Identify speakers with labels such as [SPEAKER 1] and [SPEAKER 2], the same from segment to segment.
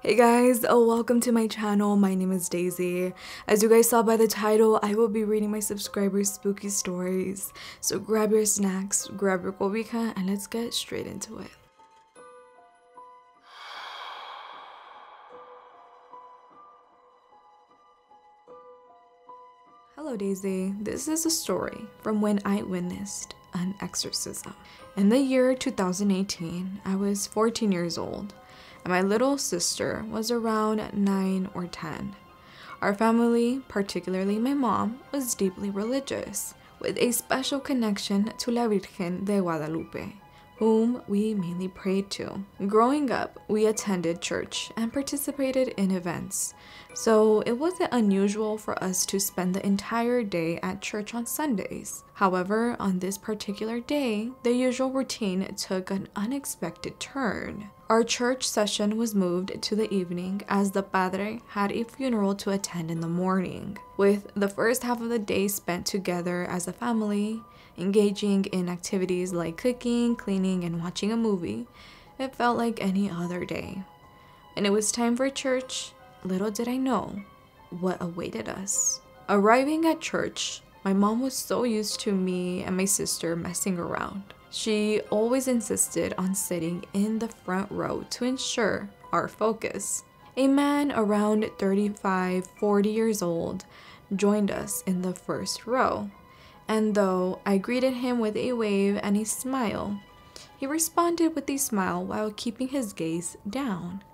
[SPEAKER 1] Hey guys, welcome to my channel. My name is Daisy. As you guys saw by the title, I will be reading my subscribers' spooky stories. So grab your snacks, grab your cobija, and let's get straight into it. Hello Daisy, this is a story from when I witnessed an exorcism. In the year 2018, I was 14 years old. And my little sister was around 9 or 10. Our family, particularly my mom, was deeply religious, with a special connection to La Virgen de Guadalupe, whom we mainly prayed to. Growing up, we attended church and participated in events, so it wasn't unusual for us to spend the entire day at church on Sundays. However, on this particular day, the usual routine took an unexpected turn. Our church session was moved to the evening as the padre had a funeral to attend in the morning, with the first half of the day spent together as a family, engaging in activities like cooking, cleaning, and watching a movie. It felt like any other day. And it was time for church. Little did I know what awaited us. Arriving at church, my mom was so used to me and my sister messing around. She always insisted on sitting in the front row to ensure our focus. A man around 35-40 years old joined us in the first row, and though I greeted him with a wave and a smile, he responded with a smile while keeping his gaze down.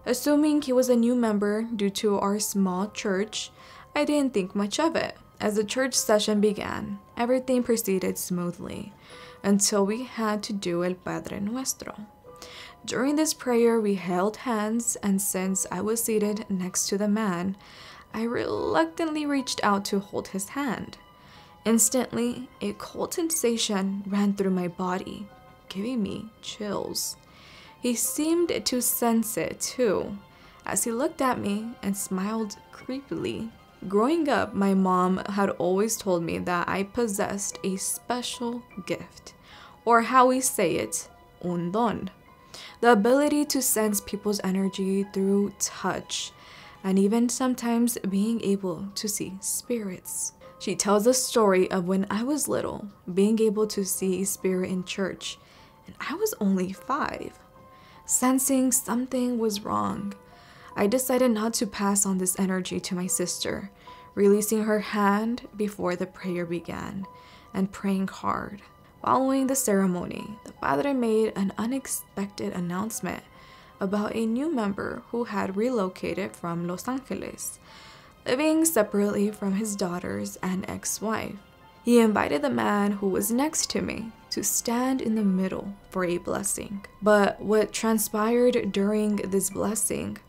[SPEAKER 1] Assuming he was a new member due to our small church, I didn't think much of it. As the church session began, everything proceeded smoothly until we had to do El Padre Nuestro. During this prayer, we held hands, and since I was seated next to the man, I reluctantly reached out to hold his hand. Instantly, a cold sensation ran through my body, giving me chills. He seemed to sense it too, as he looked at me and smiled creepily. Growing up, my mom had always told me that I possessed a special gift, or how we say it, un don. The ability to sense people's energy through touch, and even sometimes being able to see spirits. She tells a story of when I was little, being able to see a spirit in church, and I was only 5. Sensing something was wrong, I decided not to pass on this energy to my sister, releasing her hand before the prayer began and praying hard. Following the ceremony, the padre made an unexpected announcement about a new member who had relocated from Los Angeles, living separately from his daughters and ex-wife. He invited the man who was next to me to stand in the middle for a blessing. But what transpired during this blessing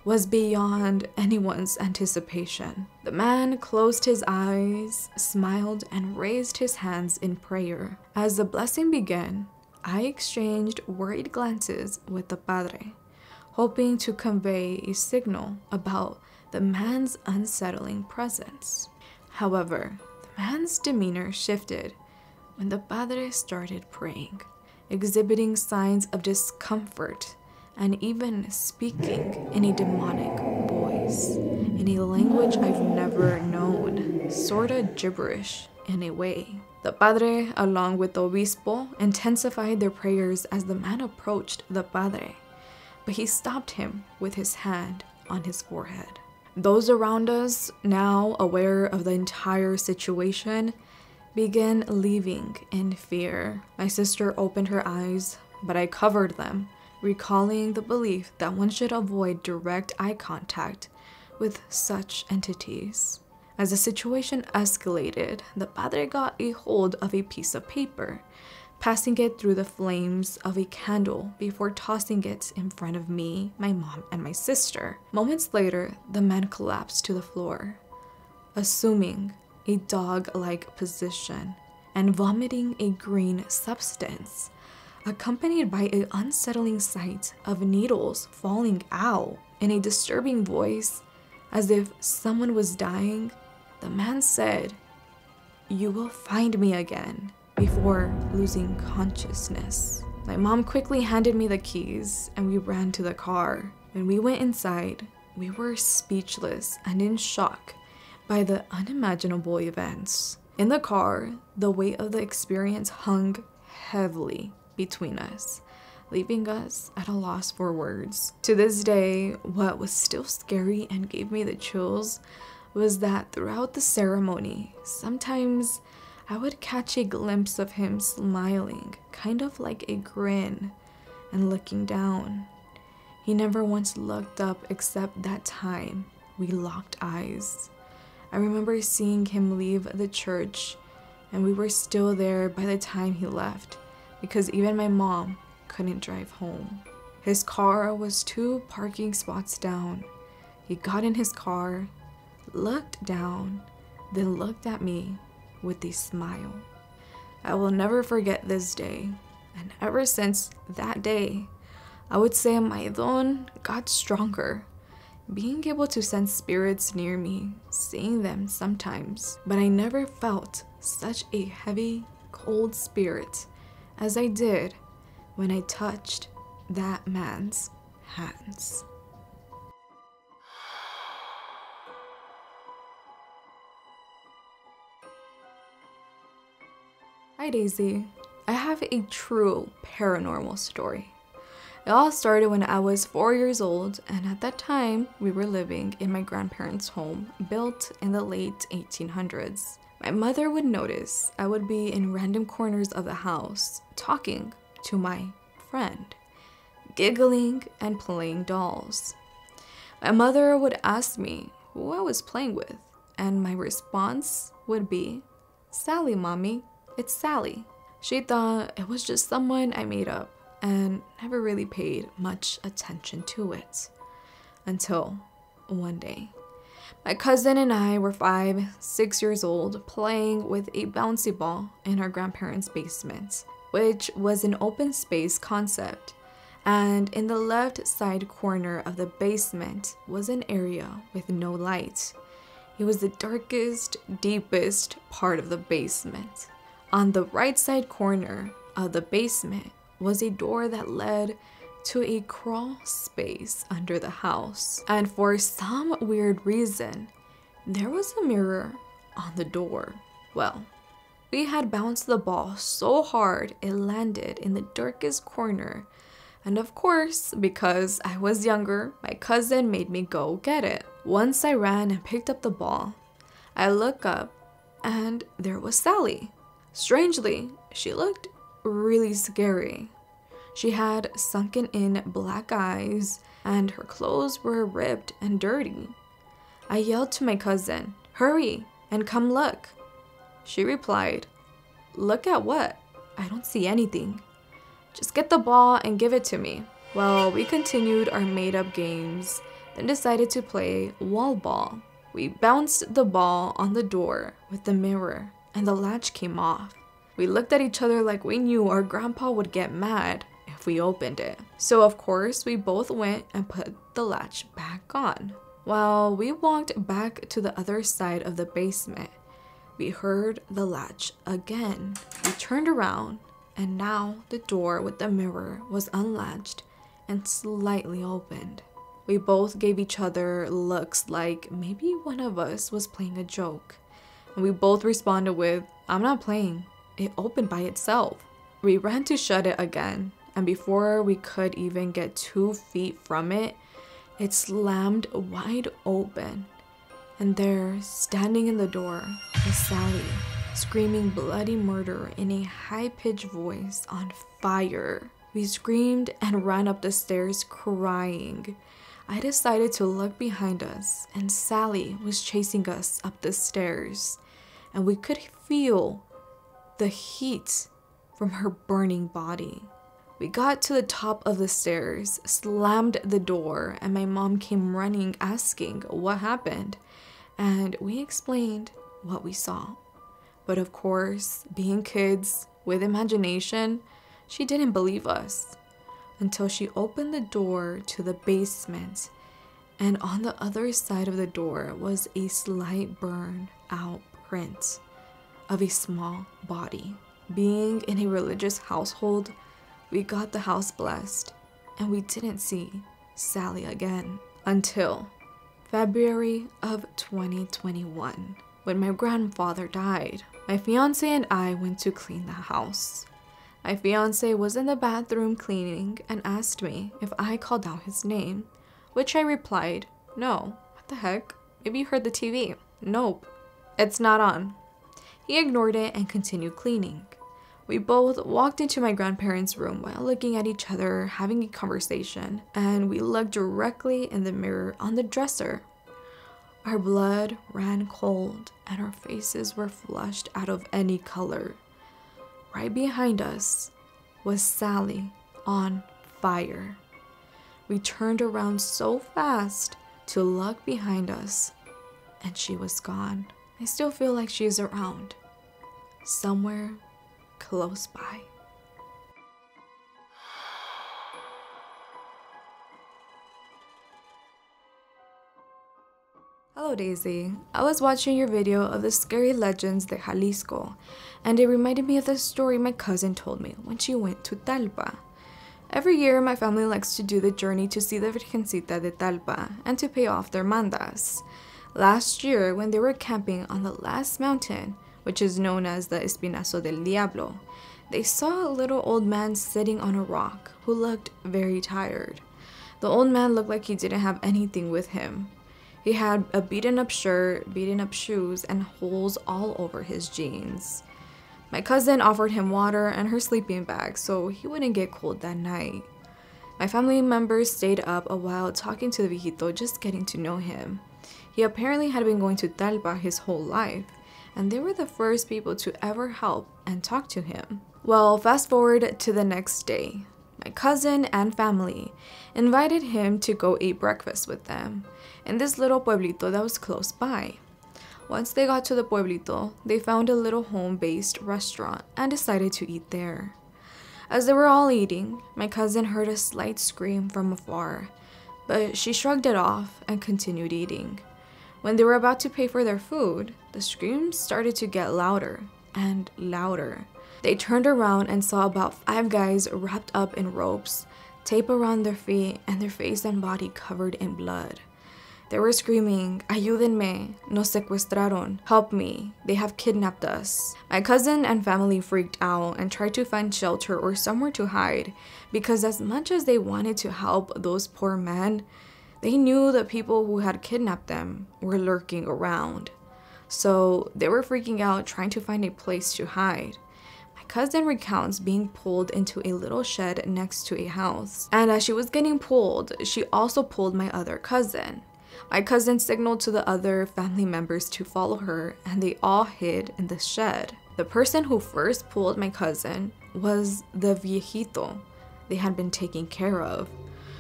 [SPEAKER 1] was beyond anyone's anticipation. The man closed his eyes, smiled, and raised his hands in prayer. As the blessing began, I exchanged worried glances with the padre, hoping to convey a signal about the man's unsettling presence. However, the man's demeanor shifted when the padre started praying, exhibiting signs of discomfort and even speaking in a demonic voice, in a language I've never known, sorta gibberish in a way. The padre, along with the obispo, intensified their prayers as the man approached the padre, but he stopped him with his hand on his forehead. Those around us, now aware of the entire situation, began leaving in fear. My sister opened her eyes, but I covered them, recalling the belief that one should avoid direct eye contact with such entities. As the situation escalated, the padre got a hold of a piece of paper, passing it through the flames of a candle before tossing it in front of me, my mom, and my sister. Moments later, the man collapsed to the floor, assuming a dog-like position and vomiting a green substance, accompanied by an unsettling sight of needles falling out. In a disturbing voice, as if someone was dying, the man said, "You will find me again," before losing consciousness. My mom quickly handed me the keys and we ran to the car. When we went inside, we were speechless and in shock by the unimaginable events. In the car, the weight of the experience hung heavily between us, leaving us at a loss for words. To this day, what was still scary and gave me the chills was that throughout the ceremony, sometimes I would catch a glimpse of him smiling, kind of like a grin, and looking down. He never once looked up except that time we locked eyes. I remember seeing him leave the church, and we were still there by the time he left, because even my mom couldn't drive home. His car was 2 parking spots down. He got in his car, looked down, then looked at me with a smile. I will never forget this day, and ever since that day, I would say my don got stronger. Being able to sense spirits near me, seeing them sometimes, but I never felt such a heavy, cold spirit as I did when I touched that man's hands. Hi Daisy, I have a true paranormal story. It all started when I was 4 years old, and at that time, we were living in my grandparents' home, built in the late 1800s. My mother would notice I would be in random corners of the house, talking to my friend, giggling and playing dolls. My mother would ask me who I was playing with, and my response would be, "Sally, Mommy, it's Sally." She thought it was just someone I made up, and never really paid much attention to it. Until one day, my cousin and I were 5, 6 years old, playing with a bouncy ball in our grandparents' basement, which was an open space concept. And in the left side corner of the basement was an area with no light. It was the darkest, deepest part of the basement. On the right side corner of the basement was a door that led to a crawl space under the house. And for some weird reason, there was a mirror on the door. Well, we had bounced the ball so hard it landed in the darkest corner. And of course, because I was younger, my cousin made me go get it. Once I ran and picked up the ball, I looked up and there was Sally. Strangely, she looked really scary. She had sunken in black eyes and her clothes were ripped and dirty. I yelled to my cousin, "Hurry and come look." She replied, "Look at what? I don't see anything. Just get the ball and give it to me." Well, we continued our made-up games, then decided to play wall ball. We bounced the ball on the door with the mirror and the latch came off. We looked at each other like we knew our grandpa would get mad if we opened it. So of course, we both went and put the latch back on. While we walked back to the other side of the basement, we heard the latch again. We turned around and now the door with the mirror was unlatched and slightly opened. We both gave each other looks like maybe one of us was playing a joke. And we both responded with, "I'm not playing. It opened by itself." We ran to shut it again, and before we could even get 2 feet from it, it slammed wide open. And there, standing in the door, was Sally, screaming bloody murder in a high-pitched voice, on fire. We screamed and ran up the stairs crying. I decided to look behind us, and Sally was chasing us up the stairs, and we could feel the heat from her burning body. We got to the top of the stairs, slammed the door, and my mom came running asking what happened, and we explained what we saw. But of course, being kids with imagination, she didn't believe us until she opened the door to the basement, and on the other side of the door was a slight burn out print of a small body. Being in a religious household, we got the house blessed and we didn't see Sally again. Until February of 2021, when my grandfather died. My fiance and I went to clean the house. My fiance was in the bathroom cleaning and asked me if I called out his name, which I replied, "No, what the heck? Maybe you heard the TV." "Nope, it's not on." He ignored it and continued cleaning. We both walked into my grandparents' room while looking at each other, having a conversation, and we looked directly in the mirror on the dresser. Our blood ran cold and our faces were flushed out of any color. Right behind us was Sally on fire. We turned around so fast to look behind us, and she was gone. I still feel like she's around, somewhere close by. Hello Daisy, I was watching your video of the scary legends de Jalisco, and it reminded me of the story my cousin told me when she went to Talpa. Every year my family likes to do the journey to see the Virgencita de Talpa and to pay off their mandas. Last year, when they were camping on the last mountain, which is known as the Espinazo del Diablo, they saw a little old man sitting on a rock who looked very tired. The old man looked like he didn't have anything with him. He had a beaten up shirt, beaten up shoes, and holes all over his jeans. My cousin offered him water and her sleeping bag so he wouldn't get cold that night. My family members stayed up a while talking to the viejito, just getting to know him. He apparently had been going to Talpa his whole life, and they were the first people to ever help and talk to him. Well, fast forward to the next day. My cousin and family invited him to go eat breakfast with them in this little pueblito that was close by. Once they got to the pueblito, they found a little home-based restaurant and decided to eat there. As they were all eating, my cousin heard a slight scream from afar, but she shrugged it off and continued eating. When they were about to pay for their food, the screams started to get louder and louder. They turned around and saw about 5 guys wrapped up in ropes, tape around their feet, and their face and body covered in blood. They were screaming, "Ayúdenme, nos secuestraron, help me, they have kidnapped us." My cousin and family freaked out and tried to find shelter or somewhere to hide, because as much as they wanted to help those poor men, they knew the people who had kidnapped them were lurking around. So they were freaking out, trying to find a place to hide. My cousin recounts being pulled into a little shed next to a house, and as she was getting pulled, she also pulled my other cousin. My cousin signaled to the other family members to follow her, and they all hid in the shed. The person who first pulled my cousin was the viejito they had been taking care of.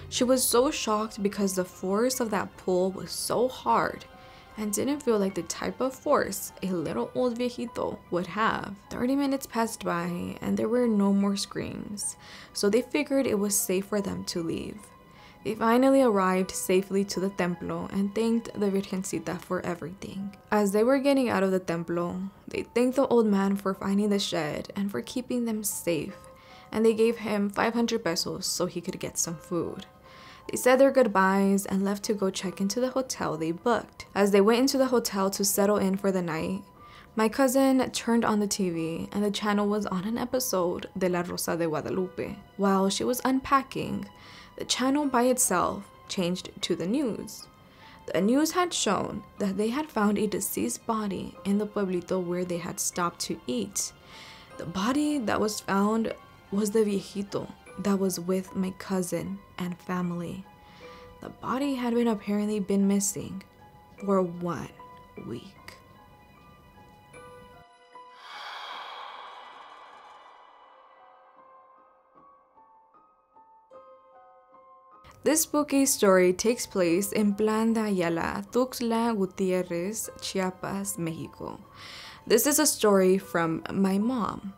[SPEAKER 1] She was so shocked because the force of that pull was so hard and didn't feel like the type of force a little old viejito would have. 30 minutes passed by and there were no more screams, so they figured it was safe for them to leave. They finally arrived safely to the templo and thanked the Virgencita for everything. As they were getting out of the templo, they thanked the old man for finding the shed and for keeping them safe, and they gave him 500 pesos so he could get some food. They said their goodbyes and left to go check into the hotel they booked. As they went into the hotel to settle in for the night, my cousin turned on the TV and the channel was on an episode de La Rosa de Guadalupe. While she was unpacking, the channel by itself changed to the news. The news had shown that they had found a deceased body in the pueblito where they had stopped to eat. The body that was found was the viejito that was with my cousin and family. The body had apparently been missing for 1 week. This spooky story takes place in Plan de Ayala, Tuxtla Gutiérrez, Chiapas, Mexico. This is a story from my mom.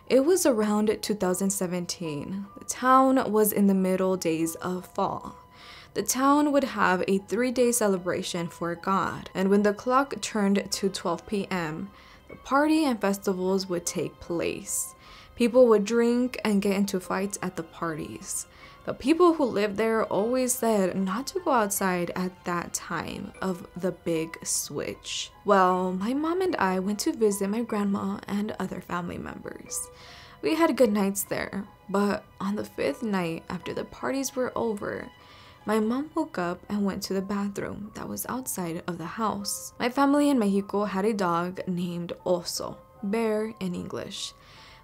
[SPEAKER 1] It was around 2017. The town was in the middle days of fall. The town would have a 3-day celebration for God, and when the clock turned to 12 p.m., the party and festivals would take place. People would drink and get into fights at the parties. The people who lived there always said not to go outside at that time of the big switch. Well, my mom and I went to visit my grandma and other family members. We had good nights there, but on the 5th night after the parties were over, my mom woke up and went to the bathroom that was outside of the house. My family in Mexico had a dog named Oso, bear in English.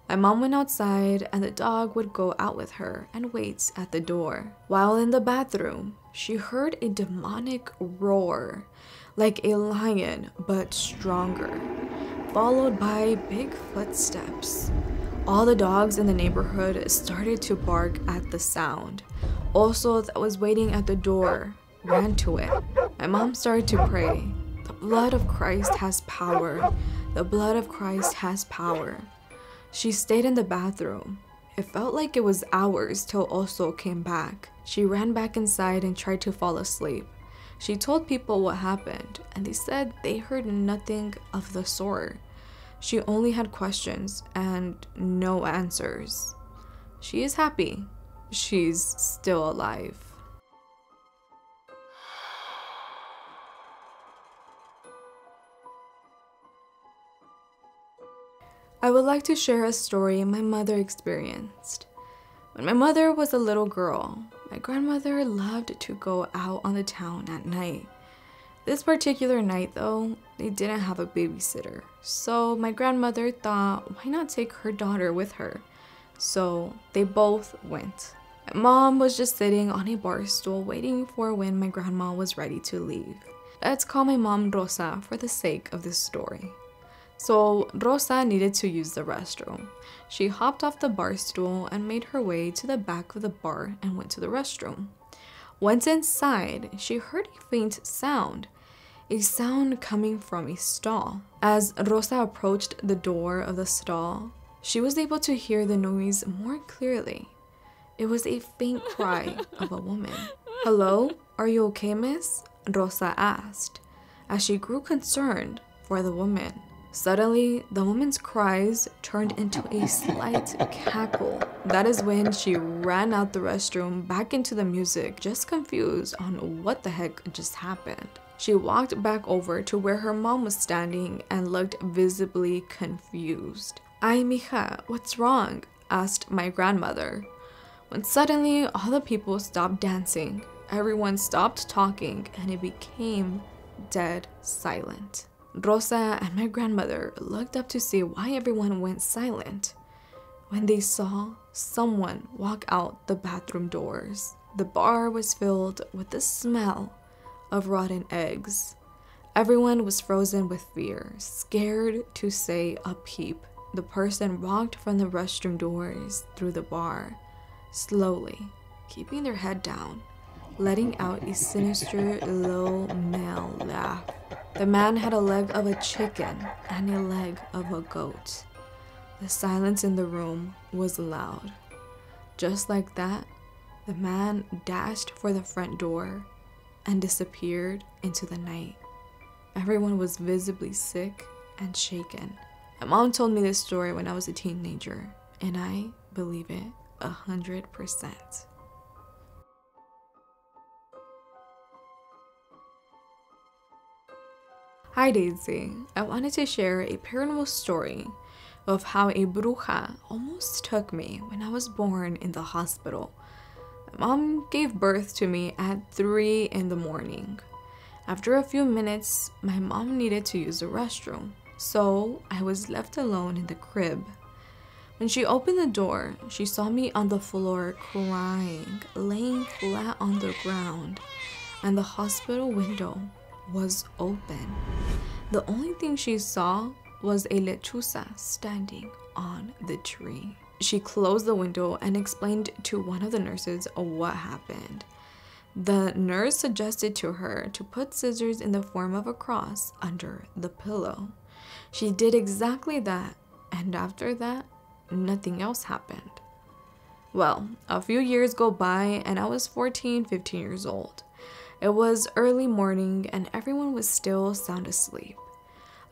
[SPEAKER 1] My mom went outside and the dog would go out with her and wait at the door. While in the bathroom, she heard a demonic roar, like a lion but stronger, followed by big footsteps. All the dogs in the neighborhood started to bark at the sound. Oso, that was waiting at the door, ran to it. My mom started to pray. The blood of Christ has power. The blood of Christ has power. She stayed in the bathroom. It felt like it was hours till Oso came back. She ran back inside and tried to fall asleep. She told people what happened, and they said they heard nothing of the sort. She only had questions and no answers. She is happy. She's still alive. I would like to share a story my mother experienced. When my mother was a little girl, my grandmother loved to go out on the town at night. This particular night though, they didn't have a babysitter, so my grandmother thought why not take her daughter with her. So they both went. My mom was just sitting on a bar stool waiting for when my grandma was ready to leave. Let's call my mom Rosa for the sake of this story. So Rosa needed to use the restroom. She hopped off the bar stool and made her way to the back of the bar and went to the restroom. Once inside, she heard a faint sound, a sound coming from a stall. As Rosa approached the door of the stall, she was able to hear the noise more clearly. It was a faint cry of a woman. "Hello, are you okay, miss?" Rosa asked, as she grew concerned for the woman. Suddenly, the woman's cries turned into a slight cackle. That is when she ran out the restroom back into the music, just confused on what the heck just happened. She walked back over to where her mom was standing and looked visibly confused. "Ay, mija, what's wrong?" asked my grandmother. When suddenly all the people stopped dancing, everyone stopped talking, and it became dead silent. Rosa and my grandmother looked up to see why everyone went silent when they saw someone walk out the bathroom doors. The bar was filled with the smell of rotten eggs. Everyone was frozen with fear, scared to say a peep. The person walked from the restroom doors through the bar, slowly, keeping their head down, letting out a sinister, low male laugh. The man had a leg of a chicken and a leg of a goat. The silence in the room was loud. Just like that, the man dashed for the front door and disappeared into the night. Everyone was visibly sick and shaken. My mom told me this story when I was a teenager, and I believe it 100%. Hi Daisy, I wanted to share a paranormal story of how a bruja almost took me when I was born in the hospital. My mom gave birth to me at 3 in the morning. After a few minutes, my mom needed to use the restroom, so I was left alone in the crib. When she opened the door, she saw me on the floor crying, laying flat on the ground, and the hospital window was open. The only thing she saw was a lechuza standing on the tree. She closed the window and explained to one of the nurses what happened. The nurse suggested to her to put scissors in the form of a cross under the pillow. She did exactly that, and after that, nothing else happened. Well, a few years go by and I was 14, 15 years old. It was early morning and everyone was still sound asleep.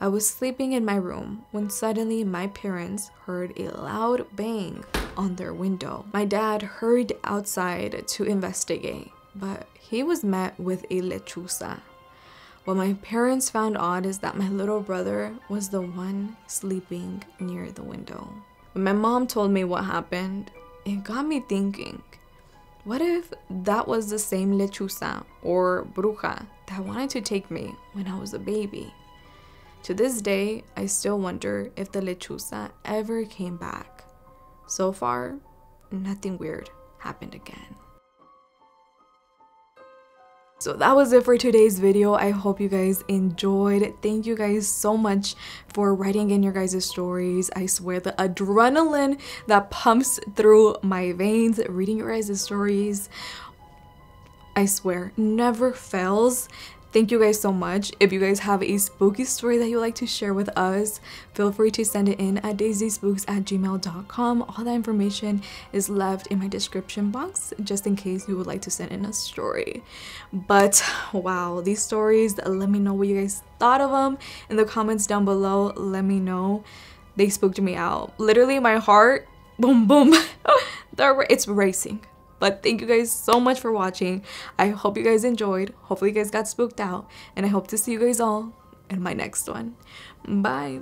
[SPEAKER 1] I was sleeping in my room when suddenly my parents heard a loud bang on their window. My dad hurried outside to investigate, but he was met with a lechuza. What my parents found odd is that my little brother was the one sleeping near the window. When my mom told me what happened, it got me thinking, what if that was the same lechuza or bruja that wanted to take me when I was a baby? To this day, I still wonder if the lechuza ever came back. So far, nothing weird happened again. So that was it for today's video. I hope you guys enjoyed. Thank you guys so much for writing in your guys' stories. I swear the adrenaline that pumps through my veins reading your guys' stories, I swear, never fails. Thank you guys so much. If you guys have a spooky story that you'd like to share with us, feel free to send it in at daicyspooks@gmail.com. All that information is left in my description box just in case you would like to send in a story. But wow, these stories, let me know what you guys thought of them in the comments down below. Let me know. They spooked me out. Literally my heart, boom, boom, it's racing. But thank you guys so much for watching. I hope you guys enjoyed. Hopefully you guys got spooked out. And I hope to see you guys all in my next one. Bye.